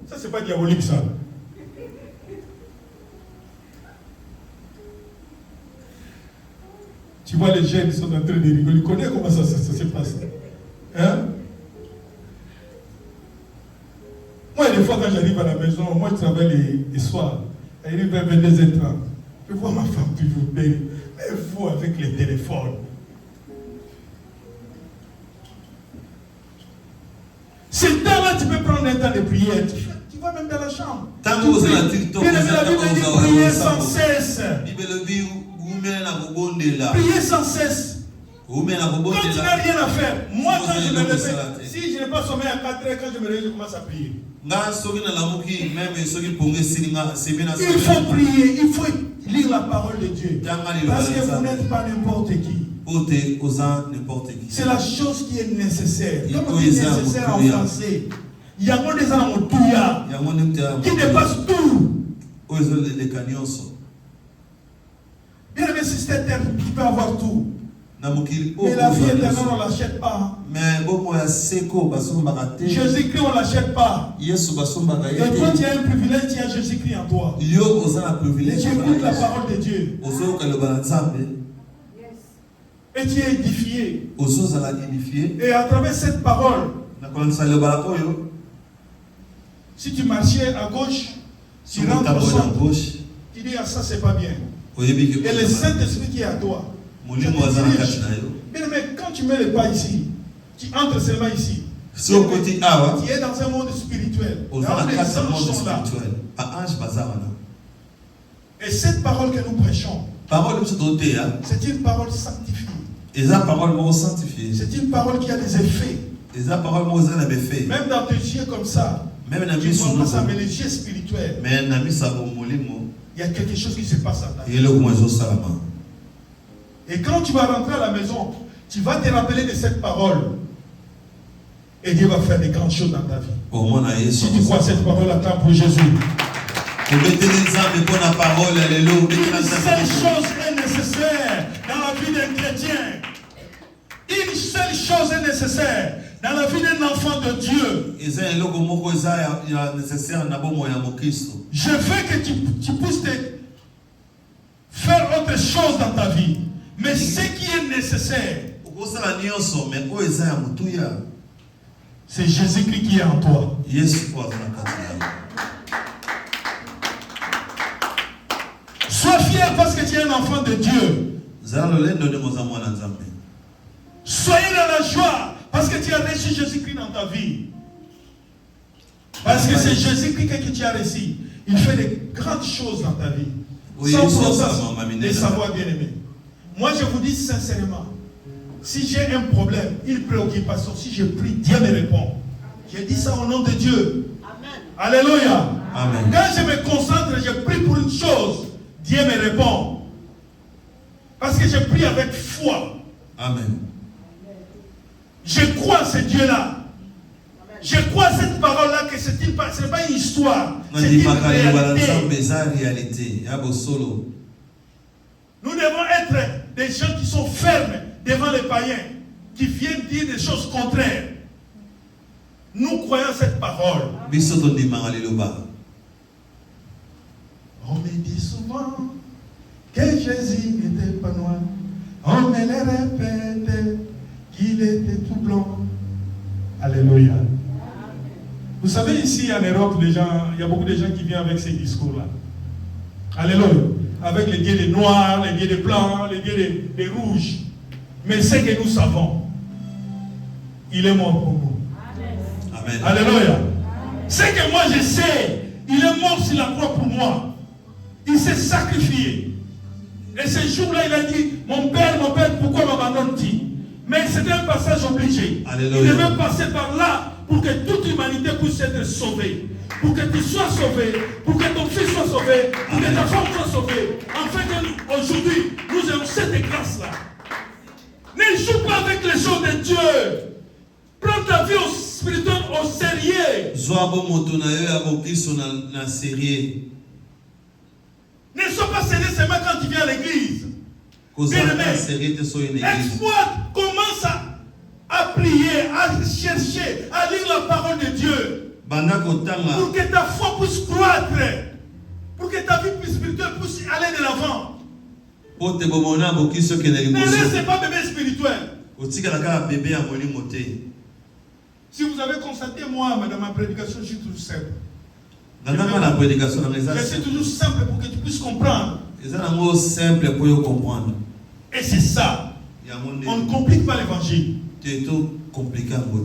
Speaker 1: Ça c'est pas diabolique ça. Tu vois les jeunes, ils sont en train de rigoler. Tu connais comment ça se passe? Hein? Moi, des fois, quand j'arrive à la maison, moi, je travaille les soirs. J'arrive vers 22h30. Je vois ma femme toujours belle. Mais vous, avec les téléphones. Ce temps-là, tu peux prendre un temps de prière. Tu vas même dans la chambre.
Speaker 2: tout prix. Bien aimé, la Bible dit prier sans cesse. Prier sans cesse. Quand tu n'as rien à faire, moi quand je me réveille, si je n'ai pas sommeil à 4 heures, quand je me réveille, je commence à prier. Il faut prier, il faut lire la parole de Dieu. Parce que vous n'êtes pas n'importe qui. C'est la chose qui est nécessaire. Comme on dit nécessaire en français, il y a des gens qui dépassent tout. Bien aimé, si c'est terre, tu peux avoir tout. Mais la vie éternelle, on ne l'achète pas. Jésus-Christ, on ne l'achète pas. Et toi, tu as un privilège, tu as Jésus-Christ en toi. Et tu écoutes la parole de Dieu. Et tu es édifié. Et à travers cette parole, si tu marchais à gauche, tu rentres au centre. Tu dis, ah, ça c'est pas bien. Et le Saint-Esprit qui est à toi. Bien, mais quand tu mets les pas ici, tu entres seulement ici. Tu es dans un monde spirituel. Les anges sont là. Et cette parole que nous prêchons, c'est une parole sanctifiée. C'est une parole qui a des effets. Même dans tes yeux comme ça, tu vois pas ça, mais les yeux spirituels, il y a quelque chose qui se passe à ta vie. Et quand tu vas rentrer à la maison, tu vas te rappeler de cette parole. Et Dieu va faire des grandes choses dans ta vie. Si tu crois cette parole, attends pour Jésus. Une seule chose est nécessaire dans la vie d'un chrétien. Une seule chose est nécessaire dans la vie d'un enfant de Dieu. Je veux que tu puisses faire autre chose dans ta vie. Mais ce qui est nécessaire, c'est Jésus-Christ qui est en toi. Sois fier parce que tu es un enfant de Dieu. Soyez dans la joie parce que tu as reçu Jésus-Christ dans ta vie. Parce que c'est Jésus-Christ que tu as reçu. Il fait de grandes choses dans ta vie. Sans processus et savoir bien aimer. Moi, je vous dis sincèrement, si j'ai un problème, une préoccupation, si je prie, Dieu me répond. Je dis ça au nom de Dieu. Amen. Alléluia. Amen. Quand je me concentre, je prie pour une chose, Dieu me répond. Parce que je prie avec foi. Amen. Je crois à ce Dieu-là. Je crois à cette parole-là que ce n'est pas une histoire. C'est une réalité. Nous devons être des gens qui sont fermes devant les païens, qui viennent dire des choses contraires. Nous croyons cette parole. On me dit souvent que Jésus n'était pas noir. On me le répète qu'il était tout blanc. Alléluia. Vous savez, ici en Europe, il y a beaucoup de gens qui viennent avec ces discours-là. Alléluia. Avec les dieux des noirs, les dieux des blancs, les dieux des rouges. Mais ce que nous savons, il est mort pour nous. Amen. Alléluia. Ce que moi je sais, il est mort sur la croix pour moi. Il s'est sacrifié. Et ce jour-là, il a dit, mon père, pourquoi m'abandonnes-tu? Mais c'était un passage obligé. Alléluia. Il devait passer par là pour que toute l'humanité puisse être sauvée. Pour que tu sois sauvé, pour que ton fils soit sauvé, pour que ta femme soit sauvée. Afin qu'aujourd'hui, nous ayons cette grâce-là. Ne joue pas avec les choses de Dieu. Prends ta vie spirituelle au sérieux. Ne sois pas sérieux seulement quand tu viens à l'église. Exploite, commence à prier, à chercher, à lire la parole de Dieu. Pour que ta foi puisse croître. Pour que ta vie spirituelle puisse aller de l'avant. Ne reste pas bébé spirituel. Si vous avez constaté, moi, dans ma prédication, je suis toujours simple. Je suis toujours simple pour que tu puisses comprendre. Et c'est ça. On ne complique pas l'évangile.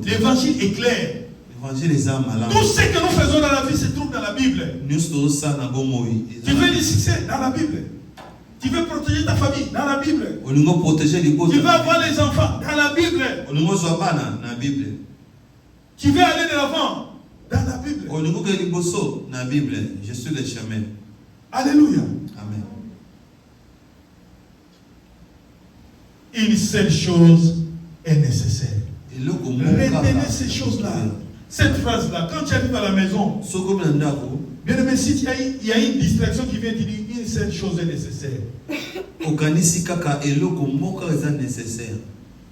Speaker 2: L'évangile est clair.
Speaker 1: Tout ce que nous faisons dans la vie se trouve dans la Bible. Tu veux du succès dans la Bible. Tu veux protéger ta famille dans la Bible. Tu veux avoir les enfants dans la Bible. Tu veux aller de l'avant dans la Bible.
Speaker 3: Je suis le chemin.
Speaker 1: Alléluia.
Speaker 3: Amen.
Speaker 1: Une seule chose est nécessaire. Retenez ces choses-là. Cette phrase-là, quand tu arrives à la maison, bien aimé, si il y a une distraction qui vient te dire une seule chose est nécessaire.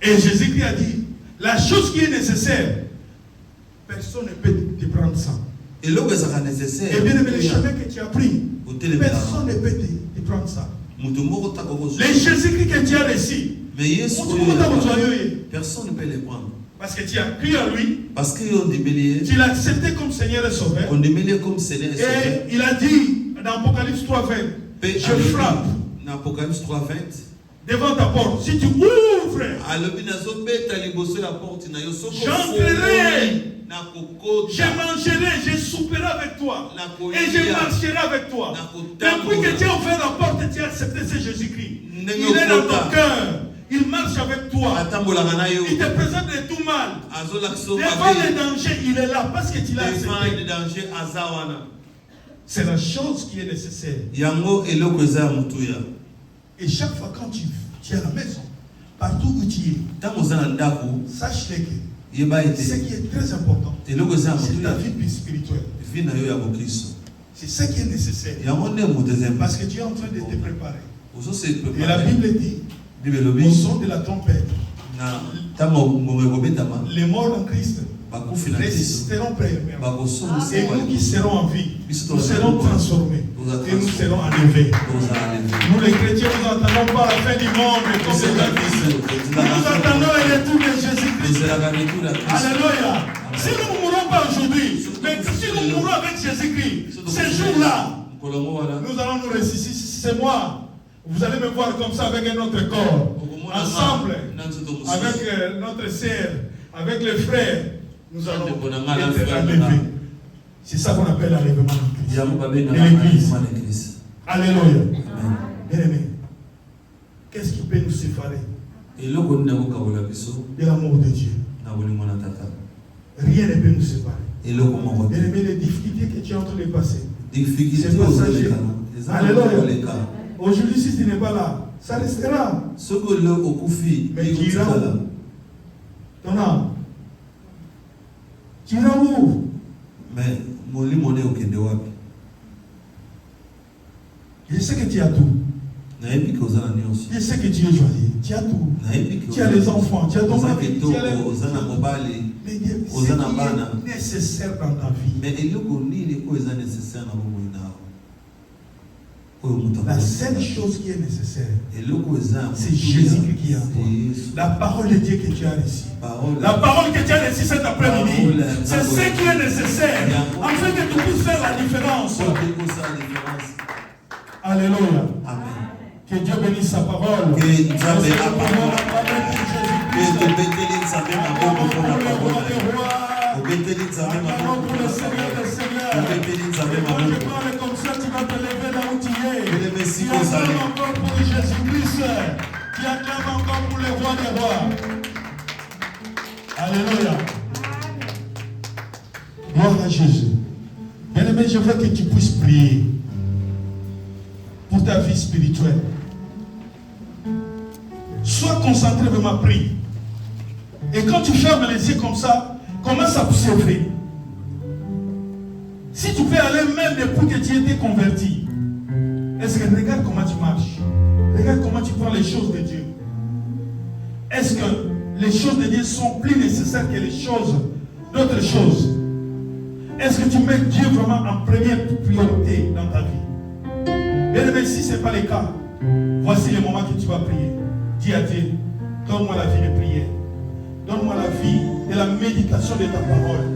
Speaker 1: Et Jésus-Christ a dit, la chose qui est nécessaire, personne ne peut te prendre ça. Et bien aimé, le chemin que tu as pris, personne ne peut te prendre ça. Les Jésus-Christ que tu as reçu,
Speaker 3: personne ne peut les prendre.
Speaker 1: Parce que tu as cru en lui.
Speaker 3: Parce que
Speaker 1: tu l'as accepté comme Seigneur et Sauveur.
Speaker 3: Et
Speaker 1: il a dit dans Apocalypse 3:20, je frappe devant ta porte. Si tu ouvres, j'entrerai, je mangerai, je souperai avec toi et je marcherai avec toi. Depuis que tu as ouvert la porte et tu as accepté ce Jésus-Christ, il est dans ton cœur. Il marche avec toi. Il te présente de tout mal. Devant les dangers, il est là parce que tu l'as accepté. C'est la chose qui est nécessaire. Et chaque fois quand tu es à la maison, partout où tu es, sache-le que ce qui est très important, c'est ta vie spirituelle. C'est ce qui est nécessaire. Parce que tu es en train de te préparer. Et la Bible dit, au son de la trompette, les morts en Christ résisteront premièrement. Et nous qui serons en vie, nous serons transformés et nous serons enlevés. Nous les chrétiens, nous n'attendons pas la fin du monde comme les baptistes. Nous attendons le retour de Jésus-Christ. Alléluia. Si nous ne mourrons pas aujourd'hui, mais si nous mourons avec Jésus-Christ, ce jour-là, nous allons nous ressusciter. C'est moi. Vous allez me voir comme ça avec un autre corps. Ensemble, avec notre sœur, avec les frères, nous allons être enlevés. C'est ça qu'on appelle l'enlèvement de l'Église. Alléluia. Bien aimé, qu'est-ce qui peut nous séparer de l'amour de Dieu? Rien ne peut nous séparer. Bien aimé, les difficultés que tu es en train de passer, c'est passager. Alléluia. Aujourd'hui, si tu n'es pas là, ça restera. Mais tu iras où? Ton âme. Tu iras où?
Speaker 3: Mais
Speaker 1: je sais que tu as tout. Je sais que tu es joyeux. Tu as tout. Tu as les enfants, tu as ton mari, tu as les... Mais ce qui est nécessaire dans ta vie. La seule chose qui est nécessaire, c'est Jésus-Christ qui est en toi. La parole de Dieu que tu as reçue. La parole que tu as reçue cet après-midi, c'est ce qui est nécessaire afin que tu puisses faire la différence. Alléluia.
Speaker 3: Amen.
Speaker 1: Que Dieu bénisse sa parole.
Speaker 3: Que Dieu bénisse sa parole.
Speaker 1: Je parle comme ça, tu vas te lever là où tu es. Tu acclames encore pour Jésus-Christ. Tu acclames encore pour le roi des rois. Alléluia. Gloire à Jésus. Bien-aimé, je veux que tu puisses prier pour ta vie spirituelle. Sois concentré vraiment, prie. Et quand tu fermes les yeux comme ça, commence à observer. Si tu peux aller même depuis que tu étais converti, est-ce que regarde comment tu marches? Regarde comment tu prends les choses de Dieu. Est-ce que les choses de Dieu sont plus nécessaires que les choses d'autres choses? Est-ce que tu mets Dieu vraiment en première priorité dans ta vie? Bien aimé, si ce n'est pas le cas, voici le moment que tu vas prier. Dis à Dieu, donne-moi la vie de prière. Donne-moi la vie de la méditation de ta parole.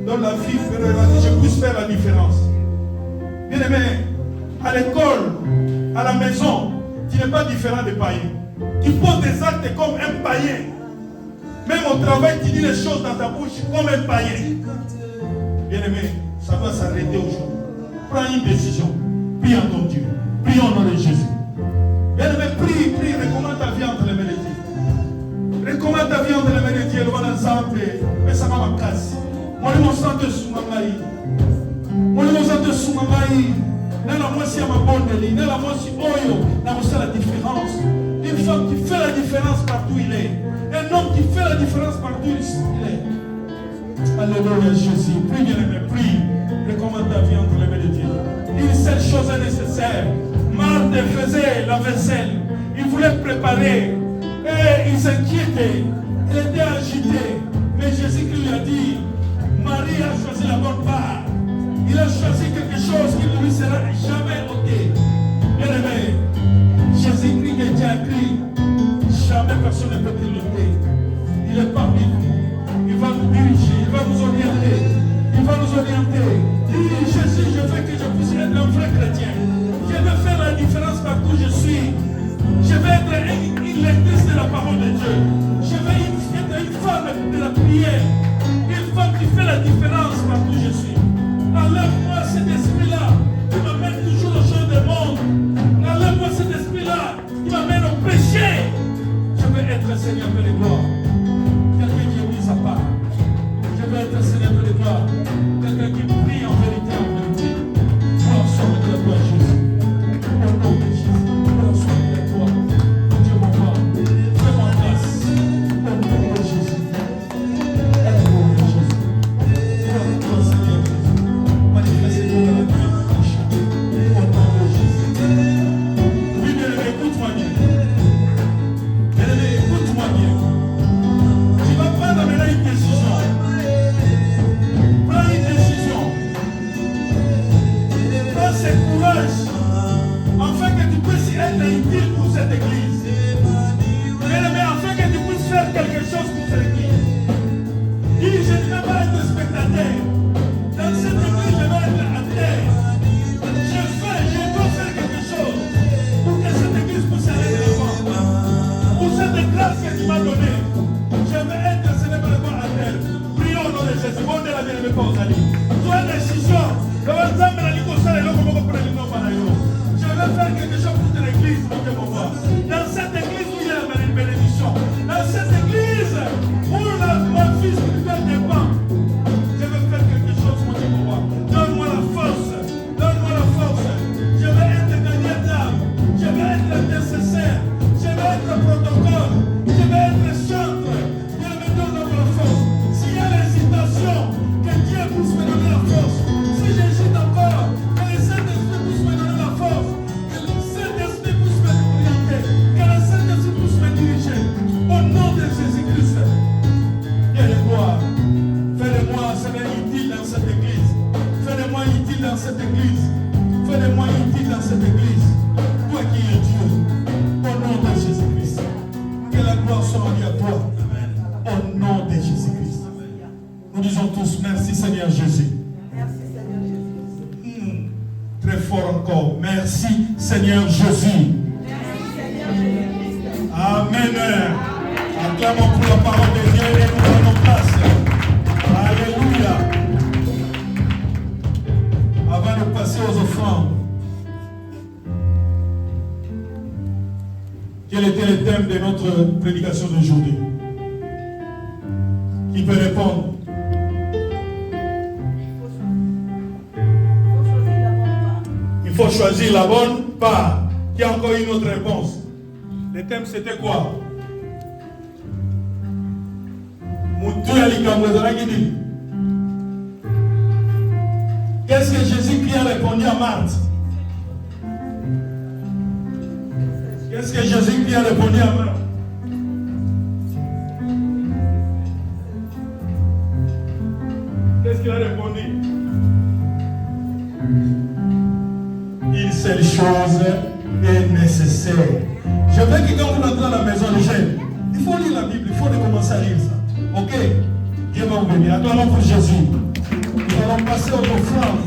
Speaker 1: Donne la vie que je puisse faire la différence. Bien aimé, à l'école, à la maison, tu n'es pas différent des païens. Tu poses des actes comme un païen. Même au travail, tu dis les choses dans ta bouche comme un païen. Bien-aimé, ça doit s'arrêter aujourd'hui. Prends une décision. Prie en ton Dieu. Prie au nom de Jésus. Bien-aimé, prie, recommande ta vie entre les mains de Dieu. Recommande ta vie entre les mains de Dieu. Voilà, mais ça va ma casse. Moi, je me sens de Soumamaï. Moi, je me sens de Soumamaï. Dans la moitié à ma bonne ligne, dans la moitié oyo, dans la différence. Une femme qui fait la différence partout où il est. Un homme qui fait la différence partout où il est. Alléluia Jésus. Prie, bien-aimé, prie. Recommande ta vie entre les mains de Dieu. Une seule chose est nécessaire. Marthe faisait la vaisselle. Il voulait préparer. Et il s'inquiétait. Il était agité. Mais Jésus-Christ lui a dit, Marie a choisi la bonne part. Il a choisi quelque chose qui ne lui sera jamais ôté. Bien-aimé, Jésus-Christ que Dieu a écrit, jamais personne ne peut te l'ôter. Il est parmi nous. Il va nous diriger, il va nous orienter. Il va nous orienter. Dis, Jésus, je veux que je puisse être un vrai chrétien. Je veux faire la différence partout où je suis. Je veux être une lectrice de la parole de Dieu. Je veux être une femme de la prière. Une femme qui fait la différence partout où je suis. Enlève-moi cet esprit-là qui m'amène toujours aux choses du monde. Enlève-moi cet esprit-là qui m'amène au péché. Je veux être Seigneur de gloire. Quelqu'un qui est mis à part. Je veux être Seigneur de gloire. Quelqu'un qui prie en vérité, en vérité. Gloire soit de toi, Jésus. Au nom de Jésus. Gloire soit de toi. Dieu m'envoie. Fais-moi grâce. Au nom de Jésus. Alléluia, Jésus. Gloire à toi, Seigneur. Manifeste-toi dans la vie de péché. Au nom de Jésus. Oui, bien-aimé, écoute-moi bien. Bien-aimé, écoute-moi bien. Tu vas prendre maintenant une décision. Prends une décision. Prends ce courage afin que tu puisses être utile pour cette église. Bien-aimé, afin que tu puisses faire quelque chose pour cette église. Dis, je ne vais pas être spectateur. Dans cette église, je vais être acteur. Je dois faire quelque chose pour que cette église puisse aller de l'avant. Pour cette grâce que tu m'as donnée, je vais être célébrément acteur. Prions au nom de Jésus. Bon de la bien-aimée Pausali. Toi, décision. Je vais faire quelque chose pour cette église, mon Dieu, mon roi. Dans cette église où il y a la bénédiction. Dans cette église où mon fils spirituel dépend. Je vais faire quelque chose, mon Dieu, mon roi. Donne-moi la force. Donne-moi la force. Je vais être gardien d'âme. Je vais être intercesseur. Je vais être protocole. Je vais être chantre. Je vais donner la force. S'il y a l'hésitation, que Dieu puisse me donner la force. Si j'hésite encore, que le Saint-Esprit puisse me donner la force. Que le Saint-Esprit puisse me orienter. Que le Saint-Esprit puisse me diriger. Au nom de Jésus-Christ. Dieu de gloire. Fais-le-moi, Seigneur, utile dans cette église. Fais-le-moi utile dans cette église. Fais-le-moi utile dans cette église. Toi qui es Dieu. Au nom de Jésus-Christ. Que la gloire soit rendue à toi. Au nom de Jésus-Christ. Nous disons tous merci Seigneur Jésus.
Speaker 4: Merci Seigneur Jésus.
Speaker 1: Très fort encore. Merci Seigneur Jésus.
Speaker 4: Merci Seigneur Jésus.
Speaker 1: Amen. Acclamons pour la parole de Dieu et nous prenons place. Alléluia. Avant de passer aux offrandes, quel était le thème de notre prédication d'aujourd'hui? Qui peut répondre? Il faut choisir la bonne part. Il y a encore une autre réponse. Le thème c'était quoi? Qu'est-ce que Jésus-Christ a répondu à Marthe? Qu'est-ce que Jésus-Christ a répondu à Marthe? Qu'est-ce qu'il a répondu? Une seule chose est nécessaire. Je veux que quand vous entrez dans la maison de Jésus, il faut lire la Bible, il faut commencer à lire ça. Ok? Dieu va vous bénir. Acclamons pour Jésus. Nous allons passer aux offrandes.